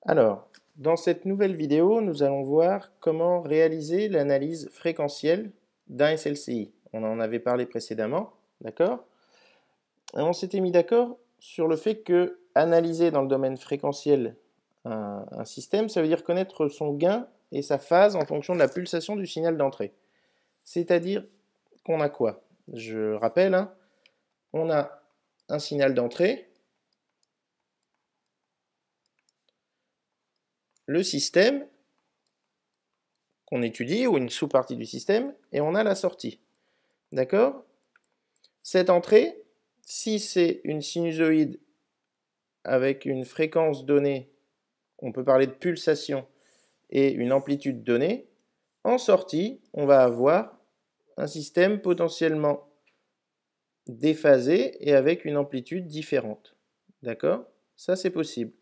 Alors, dans cette nouvelle vidéo, nous allons voir comment réaliser l'analyse fréquentielle d'un SLCI. On en avait parlé précédemment, d'accord? Et on s'était mis d'accord sur le fait que analyser dans le domaine fréquentiel un système, ça veut dire connaître son gain et sa phase en fonction de la pulsation du signal d'entrée. C'est-à-dire qu'on a quoi? Je rappelle, hein, on a un signal d'entrée, le système qu'on étudie, ou une sous-partie du système, et on a la sortie. D'accord? Cette entrée, si c'est une sinusoïde avec une fréquence donnée, on peut parler de pulsation, et une amplitude donnée, en sortie, on va avoir un système potentiellement déphasé et avec une amplitude différente. D'accord? Ça, c'est possible.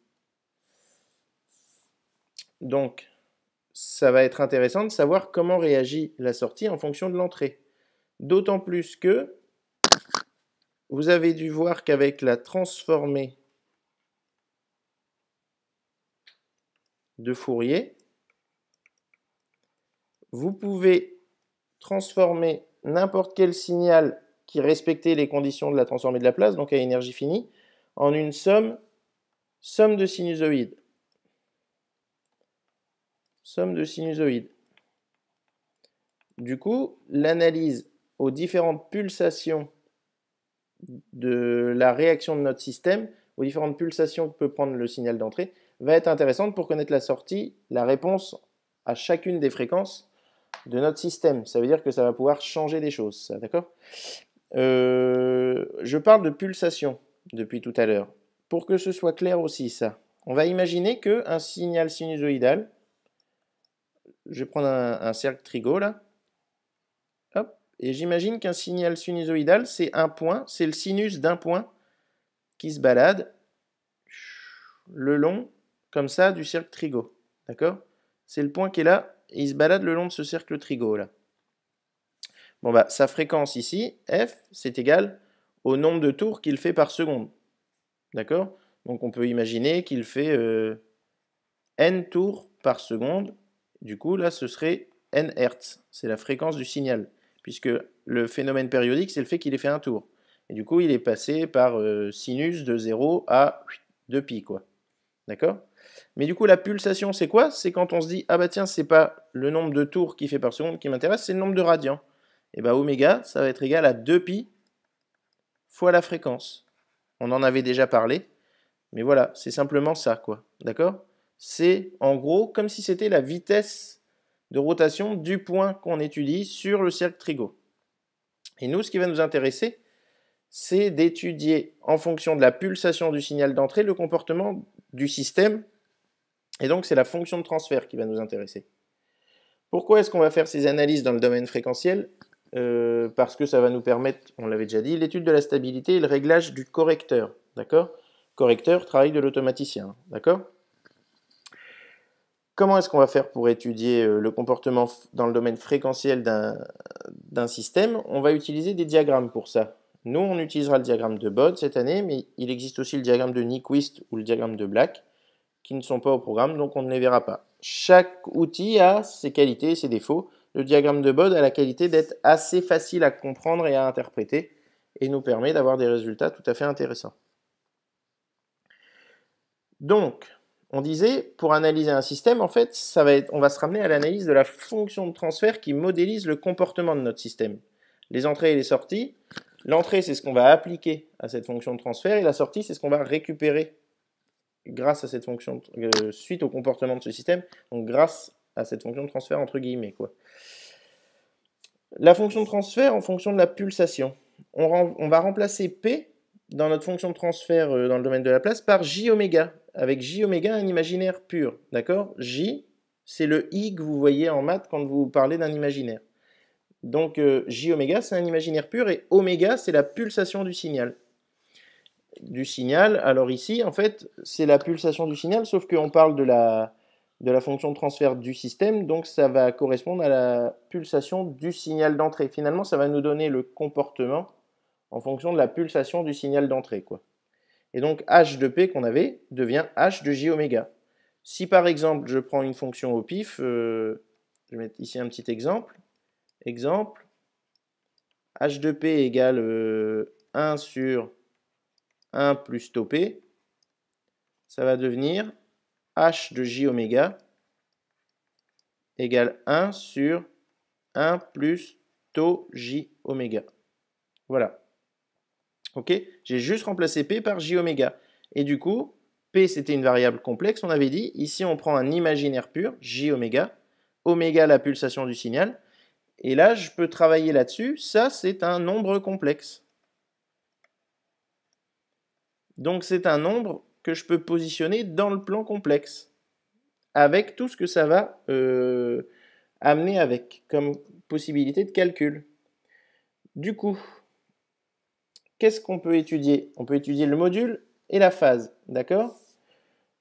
Donc, ça va être intéressant de savoir comment réagit la sortie en fonction de l'entrée. D'autant plus que vous avez dû voir qu'avec la transformée de Fourier, vous pouvez transformer n'importe quel signal qui respectait les conditions de la transformée de Laplace, donc à énergie finie, en une somme de sinusoïdes. Somme de sinusoïdes. Du coup, l'analyse aux différentes pulsations de la réaction de notre système, aux différentes pulsations que peut prendre le signal d'entrée, va être intéressante pour connaître la sortie, la réponse à chacune des fréquences de notre système. Ça veut dire que ça va pouvoir changer des choses, ça, d'accord? Je parle de pulsation depuis tout à l'heure. Pour que ce soit clair aussi, ça, on va imaginer qu'un signal sinusoïdal, je vais prendre un cercle trigo là, hop, et j'imagine qu'un signal sinusoïdal, c'est un point, c'est le sinus d'un point qui se balade le long, comme ça, du cercle trigo. D'accord? C'est le point qui est là, et il se balade le long de ce cercle trigo là. Bon bah, sa fréquence ici, f, c'est égal au nombre de tours qu'il fait par seconde. D'accord? Donc on peut imaginer qu'il fait n tours par seconde. Du coup, là, ce serait n Hertz. C'est la fréquence du signal. Puisque le phénomène périodique, c'est le fait qu'il ait fait un tour. Et du coup, il est passé par sinus de 0 à 2π, quoi. D'accord? Mais du coup, la pulsation, c'est quoi? C'est quand on se dit, ah bah tiens, c'est pas le nombre de tours qu'il fait par seconde qui m'intéresse, c'est le nombre de radians. Et bah oméga, ça va être égal à 2π fois la fréquence. On en avait déjà parlé, mais voilà, c'est simplement ça, quoi. D'accord? C'est en gros comme si c'était la vitesse de rotation du point qu'on étudie sur le cercle trigo. Et nous, ce qui va nous intéresser, c'est d'étudier en fonction de la pulsation du signal d'entrée le comportement du système. Et donc, c'est la fonction de transfert qui va nous intéresser. Pourquoi est-ce qu'on va faire ces analyses dans le domaine fréquentiel? Parce que ça va nous permettre, on l'avait déjà dit, l'étude de la stabilité et le réglage du correcteur. D'accord? Correcteur, travail de l'automaticien. D'accord? Comment est-ce qu'on va faire pour étudier le comportement dans le domaine fréquentiel d'un système? On va utiliser des diagrammes pour ça. Nous, on utilisera le diagramme de Bode cette année, mais il existe aussi le diagramme de Nyquist ou le diagramme de Black, qui ne sont pas au programme, donc on ne les verra pas. Chaque outil a ses qualités et ses défauts. Le diagramme de Bode a la qualité d'être assez facile à comprendre et à interpréter, et nous permet d'avoir des résultats tout à fait intéressants. Donc, on disait, pour analyser un système, en fait, on va se ramener à l'analyse de la fonction de transfert qui modélise le comportement de notre système. Les entrées et les sorties. L'entrée, c'est ce qu'on va appliquer à cette fonction de transfert, et la sortie, c'est ce qu'on va récupérer grâce à cette fonction, suite au comportement de ce système, donc grâce à cette fonction de transfert entre guillemets, quoi. La fonction de transfert en fonction de la pulsation. On va remplacer P dans notre fonction de transfert dans le domaine de Laplace par J oméga, avec J oméga un imaginaire pur, d'accord? J, c'est le I que vous voyez en maths quand vous parlez d'un imaginaire. Donc J oméga, c'est un imaginaire pur, et oméga, c'est la pulsation du signal. Alors ici, en fait, c'est la pulsation du signal, sauf qu'on parle de la fonction de transfert du système, donc ça va correspondre à la pulsation du signal d'entrée. Finalement, ça va nous donner le comportement en fonction de la pulsation du signal d'entrée, quoi. Et donc H de P qu'on avait devient H de J oméga. Si par exemple, je prends une fonction au pif, je vais mettre ici un petit exemple. Exemple, h de p égale 1 sur 1 plus tau p, ça va devenir h de j oméga égale 1 sur 1 plus tau j oméga. Voilà. Ok, j'ai juste remplacé p par j oméga. Et du coup, p c'était une variable complexe, on avait dit. Ici, on prend un imaginaire pur, j oméga, oméga la pulsation du signal. Et là, je peux travailler là-dessus. Ça, c'est un nombre complexe. Donc, c'est un nombre que je peux positionner dans le plan complexe, avec tout ce que ça va amener avec, comme possibilité de calcul. Du coup, qu'est-ce qu'on peut étudier? On peut étudier le module et la phase, d'accord?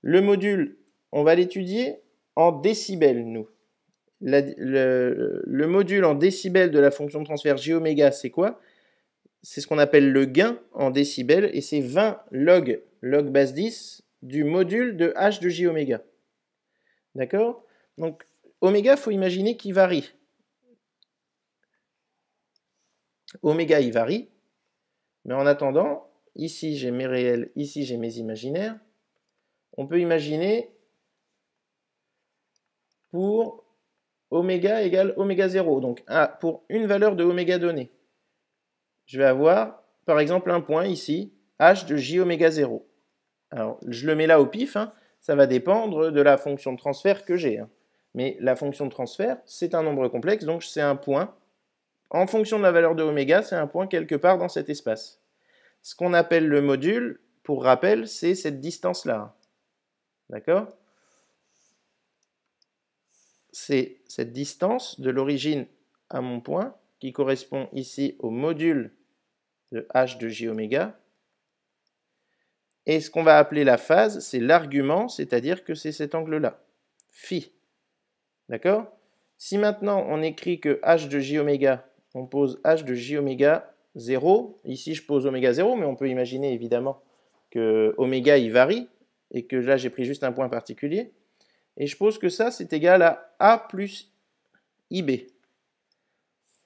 Le module, on va l'étudier en décibels, nous. Le module en décibels de la fonction de transfert j oméga, c'est quoi? C'est ce qu'on appelle le gain en décibels, et c'est 20 log base 10 du module de h de j oméga. D'accord? Donc, oméga, il faut imaginer qu'il varie. Oméga, il varie, mais en attendant, ici j'ai mes réels, ici j'ai mes imaginaires. On peut imaginer pour oméga égale oméga 0. Donc, pour une valeur de oméga donnée, je vais avoir, par exemple, un point ici, h de j oméga 0. Alors, je le mets là au pif, hein, ça va dépendre de la fonction de transfert que j'ai. Hein. Mais la fonction de transfert, c'est un nombre complexe, donc c'est un point. En fonction de la valeur de oméga, c'est un point quelque part dans cet espace. Ce qu'on appelle le module, pour rappel, c'est cette distance-là. D'accord? C'est cette distance de l'origine à mon point qui correspond ici au module de h de j oméga. Et ce qu'on va appeler la phase, c'est l'argument, c'est-à-dire que c'est cet angle-là, phi. D'accord? Si maintenant on écrit que h de j oméga, on pose h de j oméga 0, ici je pose oméga 0, mais on peut imaginer évidemment que oméga il varie, et que là j'ai pris juste un point particulier, et je pose que ça c'est égal à a plus ib. Et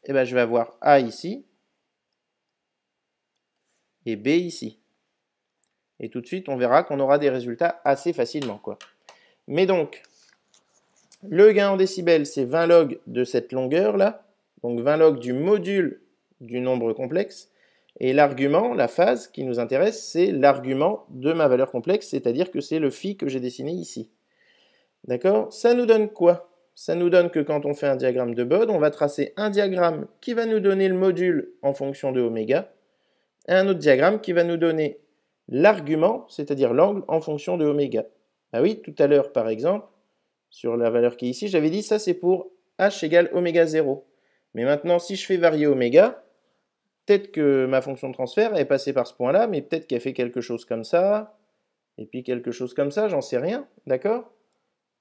bien je vais avoir a ici, et b ici. Et tout de suite on verra qu'on aura des résultats assez facilement, quoi. Mais donc, le gain en décibels, c'est 20 log de cette longueur-là, donc 20 log du module du nombre complexe, et l'argument, la phase qui nous intéresse, c'est l'argument de ma valeur complexe, c'est-à-dire que c'est le phi que j'ai dessiné ici. D'accord? Ça nous donne quoi? Ça nous donne que quand on fait un diagramme de Bode, on va tracer un diagramme qui va nous donner le module en fonction de oméga, et un autre diagramme qui va nous donner l'argument, c'est-à-dire l'angle en fonction de oméga. Ah oui, tout à l'heure, par exemple, sur la valeur qui est ici, j'avais dit ça c'est pour h égale oméga 0. Mais maintenant, si je fais varier oméga, peut-être que ma fonction de transfert est passée par ce point-là, mais peut-être qu'elle fait quelque chose comme ça, et puis quelque chose comme ça, j'en sais rien, d'accord?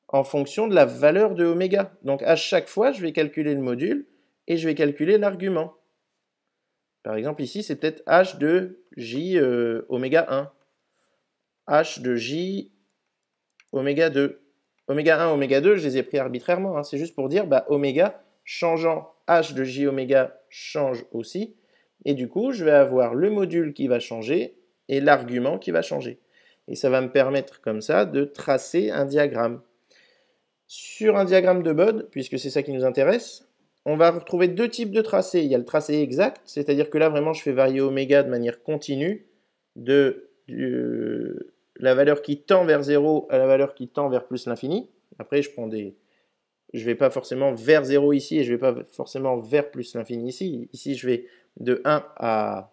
En fonction de la valeur de oméga. Donc à chaque fois, je vais calculer le module, et je vais calculer l'argument. Par exemple, ici, c'est peut-être h de j oméga 1, h de j oméga 2. Oméga 1, oméga 2, je les ai pris arbitrairement. Hein. C'est juste pour dire, bah, oméga changeant h de j oméga change aussi. Et du coup, je vais avoir le module qui va changer et l'argument qui va changer. Et ça va me permettre comme ça de tracer un diagramme. Sur un diagramme de Bode, puisque c'est ça qui nous intéresse, on va retrouver deux types de tracés. Il y a le tracé exact, c'est-à-dire que là, vraiment, je fais varier oméga de manière continue de la valeur qui tend vers 0 à la valeur qui tend vers plus l'infini. Après, je ne vais pas forcément vers 0 ici et je ne vais pas forcément vers plus l'infini ici. Ici, je vais de 1 à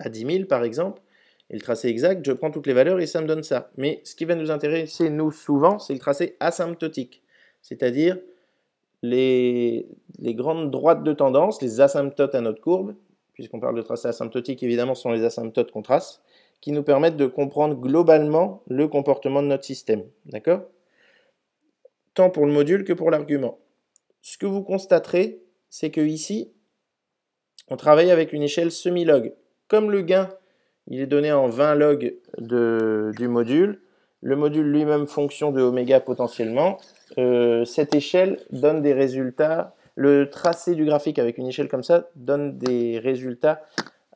10 000, par exemple. Et le tracé exact, je prends toutes les valeurs et ça me donne ça. Mais ce qui va nous intéresser, nous, souvent, c'est le tracé asymptotique. C'est-à-dire les grandes droites de tendance, les asymptotes à notre courbe, puisqu'on parle de tracé asymptotique, évidemment, ce sont les asymptotes qu'on trace, qui nous permettent de comprendre globalement le comportement de notre système. D'accord? Tant pour le module que pour l'argument. Ce que vous constaterez, c'est que ici, on travaille avec une échelle semi-log. Comme le gain, il est donné en 20 log du module, le module lui-même fonction de oméga potentiellement, cette échelle donne des résultats, le tracé du graphique avec une échelle comme ça donne des résultats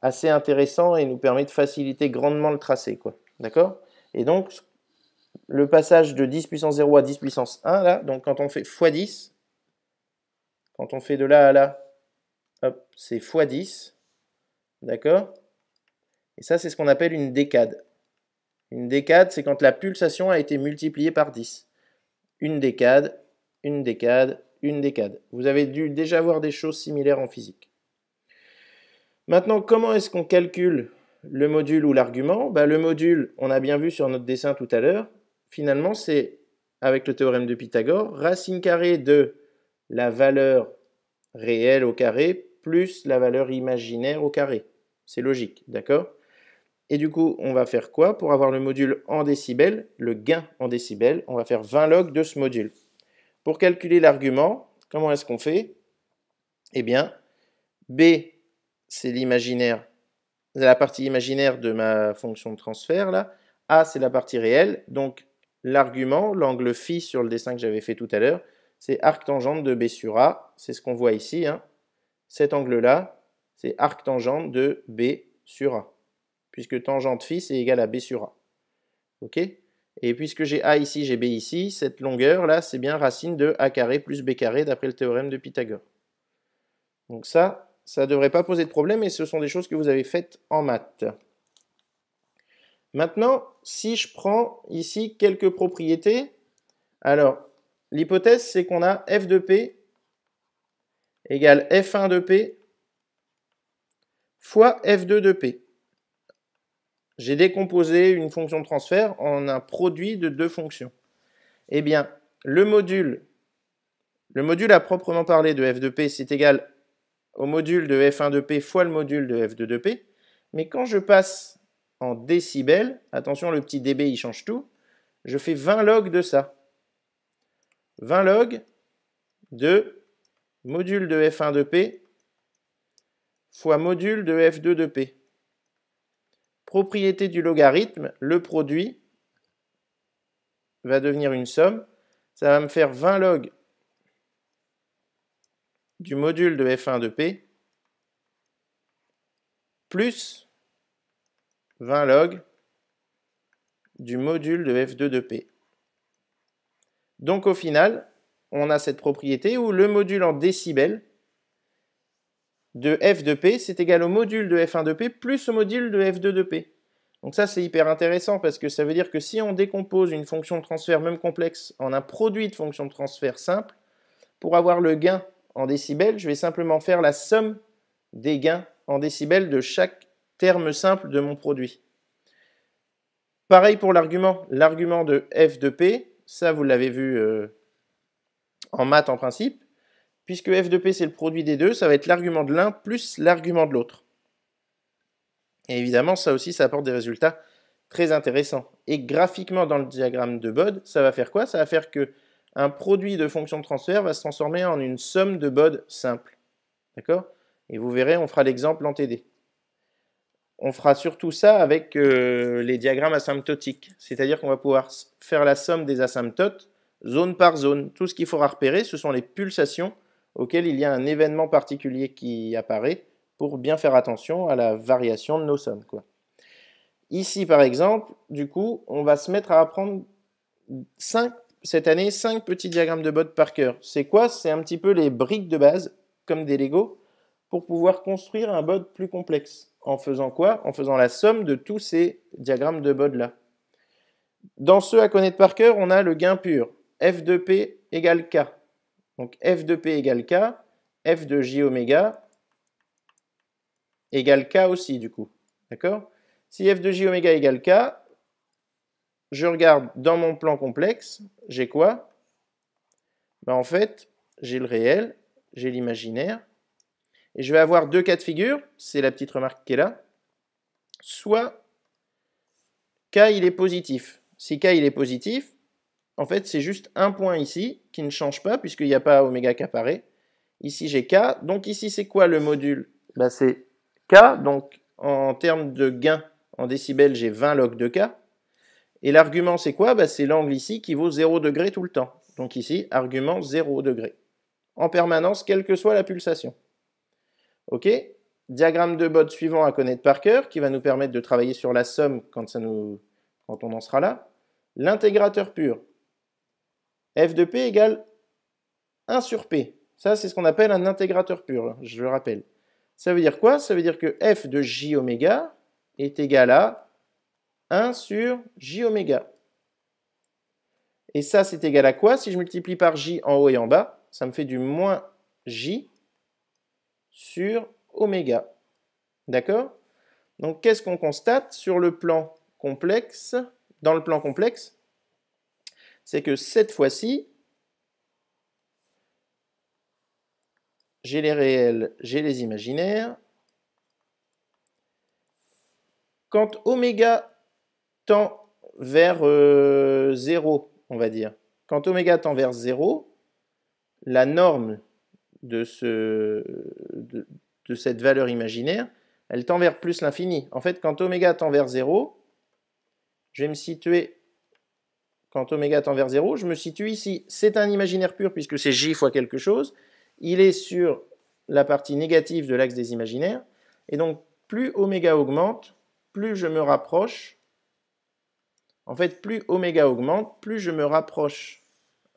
assez intéressants et nous permet de faciliter grandement le tracé, quoi. D'accord? Et donc, le passage de 10 puissance 0 à 10 puissance 1, là, donc quand on fait x10, quand on fait de là à là, hop, c'est x10, d'accord? Et ça, c'est ce qu'on appelle une décade. Une décade, c'est quand la pulsation a été multipliée par 10. Une décade, une décade, une décade. Vous avez dû déjà voir des choses similaires en physique. Maintenant, comment est-ce qu'on calcule le module ou l'argument? Le module, on a bien vu sur notre dessin tout à l'heure, finalement, c'est, avec le théorème de Pythagore, racine carrée de la valeur réelle au carré plus la valeur imaginaire au carré. C'est logique, d'accord? Et du coup, on va faire quoi? Pour avoir le module en décibels, le gain en décibels, on va faire 20 log de ce module. Pour calculer l'argument, comment est-ce qu'on fait? Eh bien, B, c'est l'imaginaire, la partie imaginaire de ma fonction de transfert, là. A, c'est la partie réelle. Donc, l'argument, l'angle phi sur le dessin que j'avais fait tout à l'heure, c'est arc tangente de B sur A. C'est ce qu'on voit ici, hein. Cet angle-là, c'est arc tangente de B sur A. Puisque tangente phi, c'est égal à B sur A. OK? Et puisque j'ai A ici, j'ai B ici, cette longueur-là, c'est bien racine de A carré plus B carré d'après le théorème de Pythagore. Donc ça ne devrait pas poser de problème et ce sont des choses que vous avez faites en maths. Maintenant, si je prends ici quelques propriétés, alors l'hypothèse c'est qu'on a f de p égale f1 de p fois f2 de p. J'ai décomposé une fonction de transfert en un produit de deux fonctions. Eh bien, le module à proprement parler de f de p, c'est égal au module de f1 de p fois le module de f2 de p. Mais quand je passe en décibels, attention, le petit dB, il change tout, je fais 20 log de ça. 20 log de module de f1 de p fois module de f2 de p. Propriété du logarithme, le produit va devenir une somme. Ça va me faire 20 log du module de f1 de p plus 20 log du module de f2 de p. Donc au final, on a cette propriété où le module en décibels de f de p, c'est égal au module de f1 de p plus au module de f2 de p. Donc ça, c'est hyper intéressant parce que ça veut dire que si on décompose une fonction de transfert même complexe en un produit de fonction de transfert simple, pour avoir le gain en décibels, je vais simplement faire la somme des gains en décibels de chaque terme simple de mon produit. Pareil pour l'argument. L'argument de f de p, ça vous l'avez vu en maths en principe, puisque f de p c'est le produit des deux, ça va être l'argument de l'un plus l'argument de l'autre. Et évidemment, ça aussi, ça apporte des résultats très intéressants. Et graphiquement, dans le diagramme de Bode, ça va faire quoi? Ça va faire que un produit de fonction de transfert va se transformer en une somme de Bode simple. D'accord? Et vous verrez, on fera l'exemple en TD. On fera surtout ça avec les diagrammes asymptotiques. C'est-à-dire qu'on va pouvoir faire la somme des asymptotes zone par zone. Tout ce qu'il faudra repérer, ce sont les pulsations auxquelles il y a un événement particulier qui apparaît pour bien faire attention à la variation de nos sommes, quoi. Ici, par exemple, du coup, on va se mettre à apprendre cette année 5 petits diagrammes de Bode par cœur. C'est quoi? C'est un petit peu les briques de base, comme des Lego, pour pouvoir construire un Bode plus complexe. En faisant quoi? En faisant la somme de tous ces diagrammes de Bode-là. Dans ceux à connaître par cœur, on a le gain pur. F de P égale K. Donc F de P égale K, F de J oméga égale K aussi, du coup. D'accord? Si F de J oméga égale K, je regarde dans mon plan complexe, j'ai quoi? En fait, j'ai le réel, j'ai l'imaginaire, et je vais avoir deux cas de figure, c'est la petite remarque qui est là. Soit K il est positif. Si K il est positif, en fait c'est juste un point ici qui ne change pas puisqu'il n'y a pas oméga qui apparaît. Ici j'ai K, donc ici c'est quoi le module? C'est K, donc en termes de gain en décibels j'ai 20 log de K. Et l'argument, c'est quoi? Bah, c'est l'angle ici qui vaut 0 degré tout le temps. Donc ici, argument 0 degré. En permanence, quelle que soit la pulsation. OK? Diagramme de Bode suivant à connaître par cœur, qui va nous permettre de travailler sur la somme quand on en sera là. L'intégrateur pur. F de P égale 1 sur P. Ça, c'est ce qu'on appelle un intégrateur pur, je le rappelle. Ça veut dire quoi? Ça veut dire que F de J oméga est égal à 1 sur J oméga. Et ça, c'est égal à quoi? Si je multiplie par J en haut et en bas, ça me fait du moins J sur oméga. D'accord? Donc, qu'est-ce qu'on constate sur le plan complexe? Dans le plan complexe, c'est que cette fois-ci, j'ai les réels, j'ai les imaginaires. Quand oméga tend vers 0, on va dire, quand oméga tend vers 0, la norme de cette valeur imaginaire, elle tend vers plus l'infini. En fait, quand oméga tend vers 0, je vais me situer, quand oméga tend vers 0, je me situe ici. C'est un imaginaire pur puisque c'est j fois quelque chose. Il est sur la partie négative de l'axe des imaginaires. Et donc, plus oméga augmente, plus je me rapproche. En fait, plus oméga augmente, plus je me rapproche.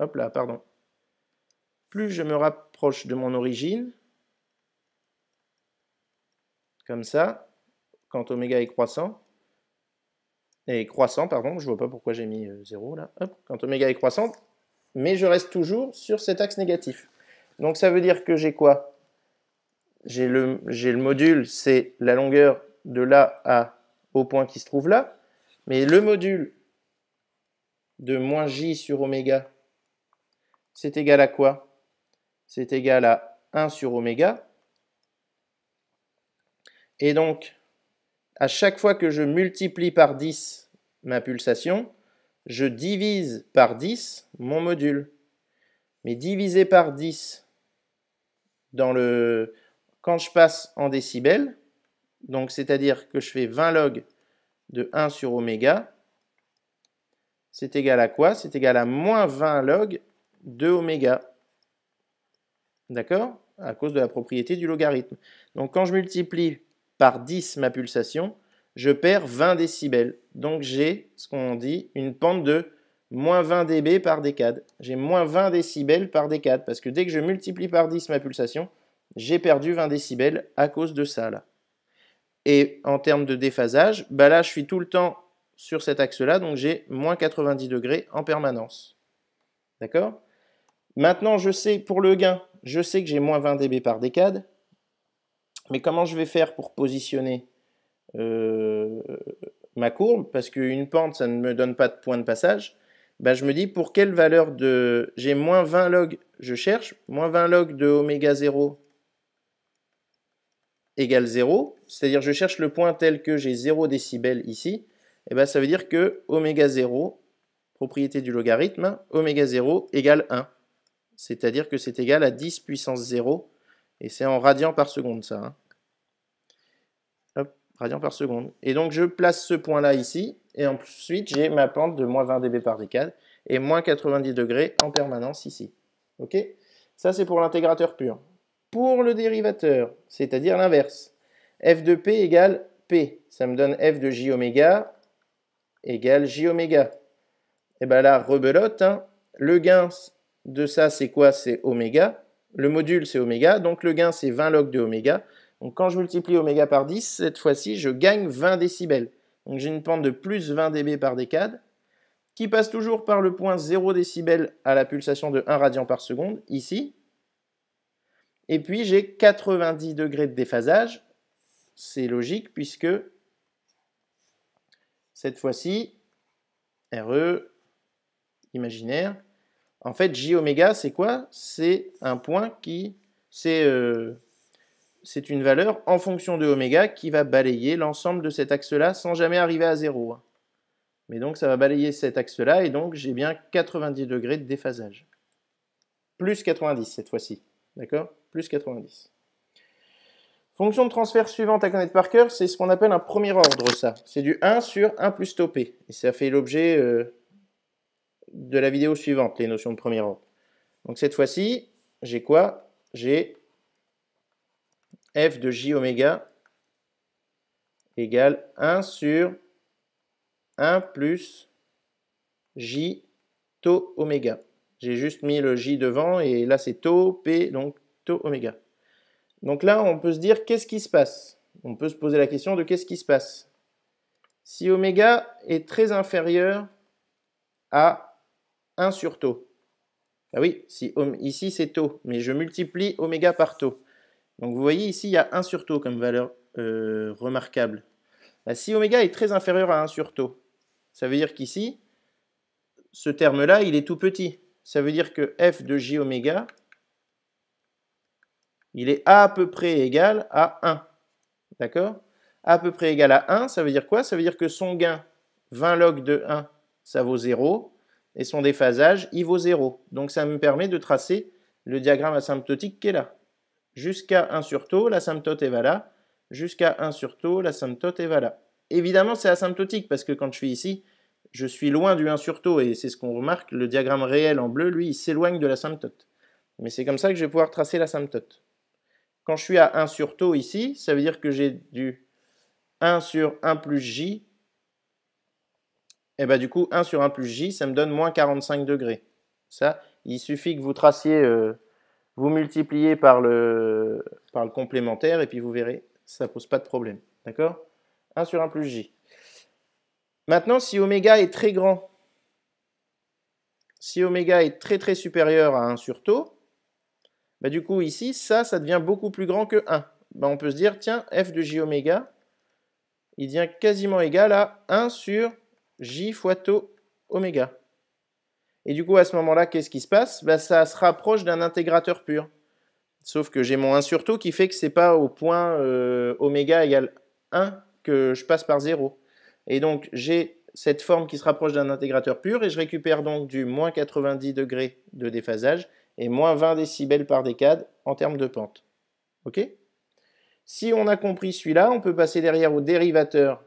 Hop là, pardon. Plus je me rapproche de mon origine, comme ça, quand oméga est croissant, pardon, je ne vois pas pourquoi j'ai mis 0 là, hop, quand oméga est croissant, mais je reste toujours sur cet axe négatif. Donc ça veut dire que j'ai quoi? J'ai le module, c'est la longueur de là au point qui se trouve là, mais le module de moins j sur oméga, c'est égal à quoi? C'est égal à 1 sur oméga. Et donc, à chaque fois que je multiplie par 10 ma pulsation, je divise par 10 mon module. Mais diviser par 10 quand je passe en décibels, donc c'est-à-dire que je fais 20 log de 1 sur oméga, c'est égal à quoi? C'est égal à moins 20 log de oméga. D'accord? À cause de la propriété du logarithme. Donc quand je multiplie par 10 ma pulsation, je perds 20 décibels. Donc j'ai ce qu'on dit une pente de moins 20 dB par décade. J'ai moins 20 décibels par décade parce que dès que je multiplie par 10 ma pulsation, j'ai perdu 20 décibels à cause de ça là. Et en termes de déphasage, bah là je suis tout le temps sur cet axe-là, donc j'ai moins 90 degrés en permanence. D'accord? Maintenant, je sais, pour le gain, je sais que j'ai moins 20 dB par décade, mais comment je vais faire pour positionner ma courbe? Parce qu'une pente, ça ne me donne pas de point de passage. Ben, je me dis, pour quelle valeur de... J'ai moins 20 log, je cherche, moins 20 log de oméga 0 égale 0, c'est-à-dire je cherche le point tel que j'ai 0 décibels ici, et ben ça veut dire que oméga 0, propriété du logarithme, oméga 0 égale 1. C'est-à-dire que c'est égal à 10 puissance 0, et c'est en radians par seconde ça. Hein. Hop, radians par seconde. Et donc je place ce point-là ici, et ensuite j'ai ma pente de moins 20 dB par décade, et moins 90 degrés en permanence ici. Ok? Ça c'est pour l'intégrateur pur. Pour le dérivateur, c'est-à-dire l'inverse, f de p égale p. Ça me donne f de j oméga égale j oméga. Et bien là, rebelote, hein, le gain de ça, c'est quoi? C'est oméga. Le module, c'est oméga. Donc le gain, c'est 20 log de oméga. Donc quand je multiplie oméga par 10, cette fois-ci, je gagne 20 décibels. Donc j'ai une pente de plus 20 dB par décade qui passe toujours par le point 0 décibel à la pulsation de 1 radian par seconde, ici. Et puis j'ai 90 degrés de déphasage. C'est logique puisque cette fois-ci, RE imaginaire, en fait, J oméga, c'est quoi? C'est un point qui... C'est une valeur en fonction de oméga qui va balayer l'ensemble de cet axe-là sans jamais arriver à 0. Mais donc, ça va balayer cet axe-là et donc j'ai bien 90 degrés de déphasage. Plus 90 cette fois-ci. D'accord? Plus 90. Fonction de transfert suivante à connaître par cœur, c'est ce qu'on appelle un premier ordre, ça. C'est du 1 sur 1 plus tau p. Et ça fait l'objet de la vidéo suivante, les notions de premier ordre. Donc cette fois-ci, j'ai quoi? J'ai f de j oméga égale 1 sur 1 plus j tau oméga. J'ai juste mis le j devant et là c'est tau p, donc tau oméga. Donc là, on peut se dire qu'est-ce qui se passe? On peut se poser la question de qu'est-ce qui se passe? Si oméga est très inférieur à 1 sur tau. Ah oui, ici c'est tau, mais je multiplie oméga par tau. Donc vous voyez ici, il y a 1 sur tau comme valeur remarquable. Bah, si oméga est très inférieur à 1 sur tau, ça veut dire qu'ici, ce terme-là, il est tout petit. Ça veut dire que f de j oméga, il est à peu près égal à 1. D'accord? À peu près égal à 1, ça veut dire quoi? Ça veut dire que son gain, 20 log de 1, ça vaut 0, et son déphasage, il vaut 0. Donc ça me permet de tracer le diagramme asymptotique qui est là. Jusqu'à 1 sur tau, l'asymptote est là. Jusqu'à 1 sur tau, l'asymptote est là. Évidemment, c'est asymptotique, parce que quand je suis ici, je suis loin du 1 sur tau, et c'est ce qu'on remarque, le diagramme réel en bleu, lui, il s'éloigne de l'asymptote. Mais c'est comme ça que je vais pouvoir tracer l'asymptote. Quand je suis à 1 sur tau ici, ça veut dire que j'ai du 1 sur 1 plus j. Et bien du coup, 1 sur 1 plus j, ça me donne moins 45 degrés. Ça, il suffit que vous traciez, vous multipliez par le complémentaire, et puis vous verrez, ça ne pose pas de problème. D'accord? 1 sur 1 plus j. Maintenant, si oméga est très grand, si oméga est très très supérieur à 1 sur tau, bah du coup ici, ça devient beaucoup plus grand que 1. Bah on peut se dire, tiens, f de j oméga, il devient quasiment égal à 1 sur j fois tau oméga. Et du coup, à ce moment-là, qu'est-ce qui se passe? Bah, ça se rapproche d'un intégrateur pur. Sauf que j'ai mon 1 sur tau qui fait que ce n'est pas au point oméga égale 1 que je passe par 0. Et donc, j'ai cette forme qui se rapproche d'un intégrateur pur et je récupère donc du moins 90 degrés de déphasage et moins 20 décibels par décade en termes de pente. Ok? Si on a compris celui-là, on peut passer derrière au dérivateur,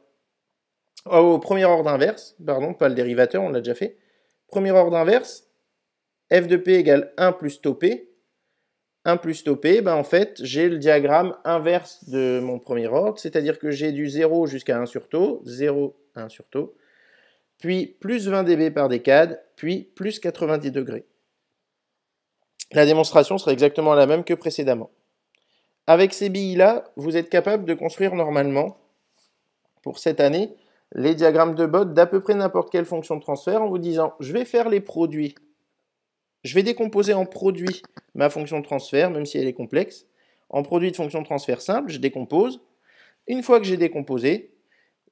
au premier ordre inverse, pardon, pas le dérivateur, on l'a déjà fait. Premier ordre inverse, f de p égale 1 plus tau p. 1 plus tau p, ben en fait, j'ai le diagramme inverse de mon premier ordre, c'est-à-dire que j'ai du 0 jusqu'à 1 sur tau, 0, 1 sur tau, puis plus 20 dB par décade, puis plus 90 degrés. La démonstration sera exactement la même que précédemment. Avec ces billes-là, vous êtes capable de construire normalement, pour cette année, les diagrammes de Bode d'à peu près n'importe quelle fonction de transfert en vous disant, je vais faire les produits. Je vais décomposer en produit ma fonction de transfert, même si elle est complexe. En produit de fonction de transfert simple, je décompose. Une fois que j'ai décomposé,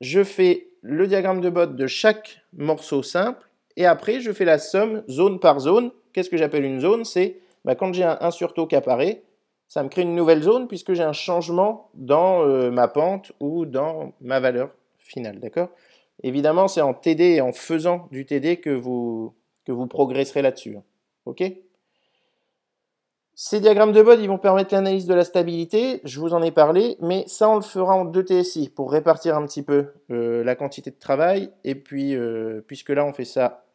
je fais le diagramme de Bode de chaque morceau simple, et après, je fais la somme zone par zone. Qu'est-ce que j'appelle une zone? C'est quand j'ai un 1 sur tau qui apparaît, ça me crée une nouvelle zone puisque j'ai un changement dans ma pente ou dans ma valeur finale. D'accord? Évidemment, c'est en TD et en faisant du TD que vous progresserez là-dessus. Ok? Ces diagrammes de Bode, ils vont permettre l'analyse de la stabilité, je vous en ai parlé, mais ça on le fera en 2 TSI pour répartir un petit peu la quantité de travail, et puis puisque là on fait ça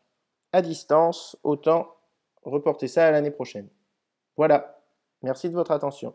à distance, autant reporter ça à l'année prochaine. Voilà, merci de votre attention.